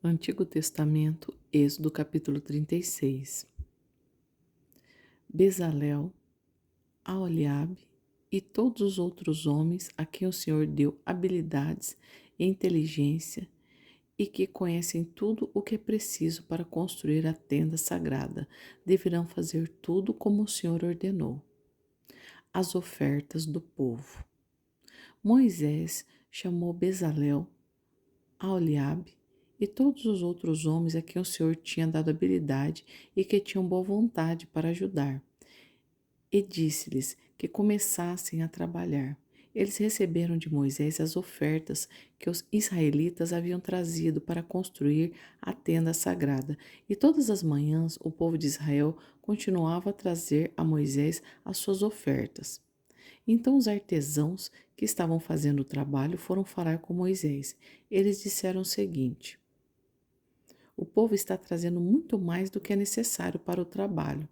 Antigo Testamento, Êxodo capítulo 36. Bezalel, Aholiabe e todos os outros homens a quem o Senhor deu habilidades e inteligência e que conhecem tudo o que é preciso para construir a tenda sagrada, deverão fazer tudo como o Senhor ordenou. As ofertas do povo. Moisés chamou Bezalel, Aholiabe e todos os outros homens a quem o Senhor tinha dado habilidade e que tinham boa vontade para ajudar, e disse-lhes que começassem a trabalhar. Eles receberam de Moisés as ofertas que os israelitas haviam trazido para construir a tenda sagrada, e todas as manhãs o povo de Israel continuava a trazer a Moisés as suas ofertas. Então os artesãos que estavam fazendo o trabalho foram falar com Moisés. Eles disseram o seguinte: o povo está trazendo muito mais do que é necessário para o trabalho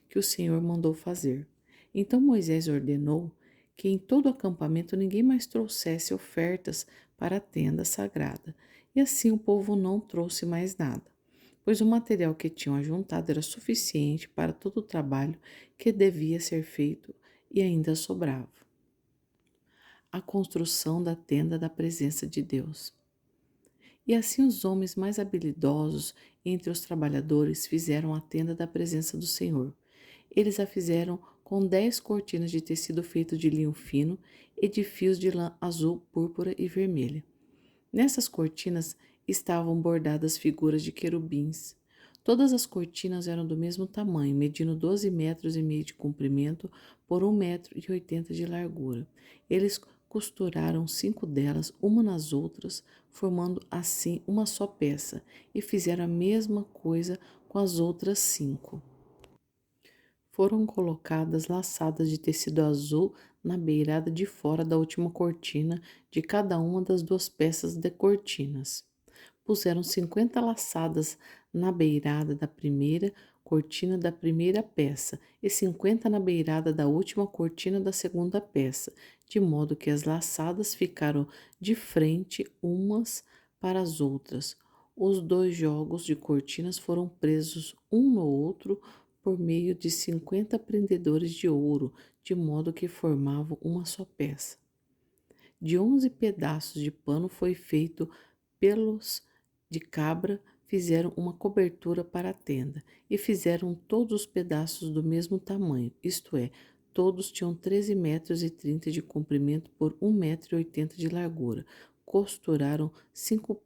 que o Senhor mandou fazer. Então Moisés ordenou que em todo o acampamento ninguém mais trouxesse ofertas para a tenda sagrada. E assim o povo não trouxe mais nada, pois o material que tinham ajuntado era suficiente para todo o trabalho que devia ser feito e ainda sobrava. A construção da tenda da presença de Deus. E assim os homens mais habilidosos entre os trabalhadores fizeram a tenda da presença do Senhor. Eles a fizeram com 10 cortinas de tecido feito de linho fino e de fios de lã azul, púrpura e vermelha. Nessas cortinas estavam bordadas figuras de querubins. Todas as cortinas eram do mesmo tamanho, medindo 12 metros e meio de comprimento por 1,80 m de largura. Eles costuraram 5 delas, uma nas outras, formando assim uma só peça, e fizeram a mesma coisa com as outras 5. Foram colocadas laçadas de tecido azul na beirada de fora da última cortina de cada uma das 2 peças de cortinas. Puseram 50 laçadas na beirada da primeira cortina da primeira peça e 50 na beirada da última cortina da segunda peça, de modo que as laçadas ficaram de frente umas para as outras. Os 2 jogos de cortinas foram presos um no outro por meio de 50 prendedores de ouro, de modo que formavam uma só peça. De 11 pedaços de pano foi feito pelos de cabra, fizeram uma cobertura para a tenda, e fizeram todos os pedaços do mesmo tamanho, isto é, todos tinham 13,30 m de comprimento por 1,80 m de largura. Costuraram 5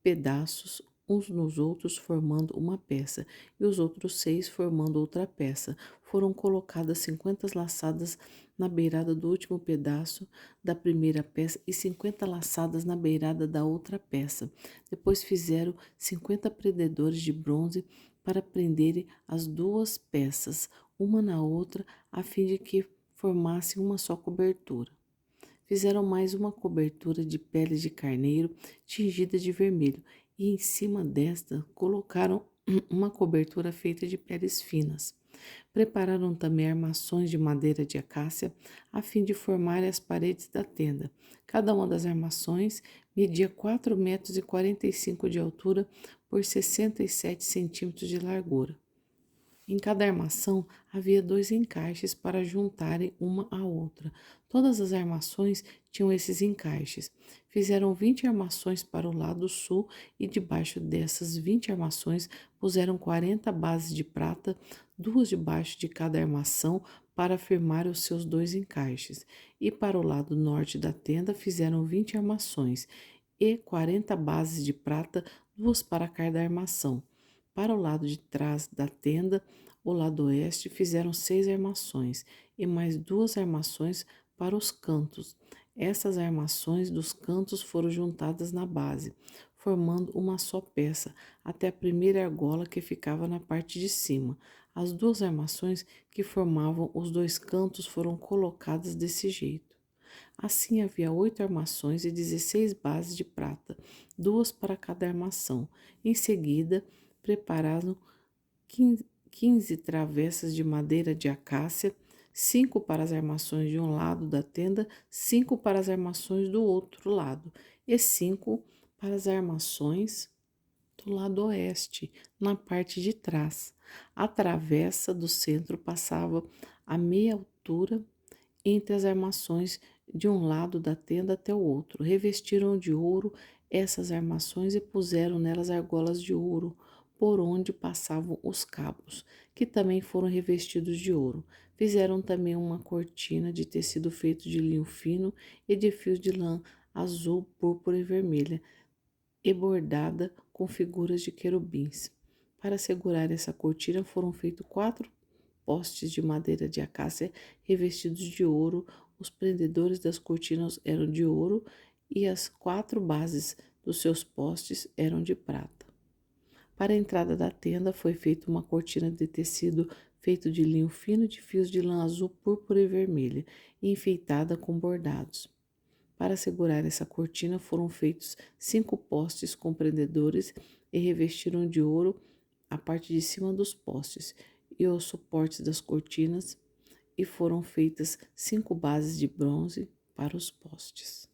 pedaços uns nos outros, formando uma peça, e os outros 6 formando outra peça. Foram colocadas 50 laçadas na beirada do último pedaço da primeira peça e 50 laçadas na beirada da outra peça. Depois fizeram 50 prendedores de bronze para prenderem as 2 peças, uma na outra, a fim de que formassem uma só cobertura. Fizeram mais uma cobertura de peles de carneiro tingida de vermelho, e em cima desta colocaram uma cobertura feita de peles finas. Prepararam também armações de madeira de acácia, a fim de formar as paredes da tenda. Cada uma das armações media 4,45 m de altura por 67 centímetros de largura. Em cada armação havia 2 encaixes para juntarem uma à outra. Todas as armações tinham esses encaixes. Fizeram 20 armações para o lado sul e debaixo dessas 20 armações puseram 40 bases de prata, 2 debaixo de cada armação para firmar os seus 2 encaixes. E para o lado norte da tenda fizeram 20 armações e 40 bases de prata, 2 para cada armação. Para o lado de trás da tenda, o lado oeste, fizeram 6 armações e mais 2 armações para os cantos. Essas armações dos cantos foram juntadas na base, formando uma só peça, até a primeira argola que ficava na parte de cima. As 2 armações que formavam os 2 cantos foram colocadas desse jeito. Assim havia 8 armações e 16 bases de prata, 2 para cada armação. Em seguida, prepararam 15 travessas de madeira de acácia, 5 para as armações de um lado da tenda, 5 para as armações do outro lado, e 5 para as armações do lado oeste, na parte de trás. A travessa do centro passava a meia altura entre as armações de um lado da tenda até o outro. Revestiram de ouro essas armações e puseram nelas argolas de ouro, por onde passavam os cabos, que também foram revestidos de ouro. Fizeram também uma cortina de tecido feito de linho fino e de fios de lã azul, púrpura e vermelha, e bordada com figuras de querubins. Para segurar essa cortina foram feitos 4 postes de madeira de acácia revestidos de ouro. Os prendedores das cortinas eram de ouro e as 4 bases dos seus postes eram de prata. Para a entrada da tenda foi feita uma cortina de tecido feito de linho fino de fios de lã azul, púrpura e vermelha, e enfeitada com bordados. Para segurar essa cortina foram feitos 5 postes com prendedores e revestiram de ouro a parte de cima dos postes e os suportes das cortinas, e foram feitas 5 bases de bronze para os postes.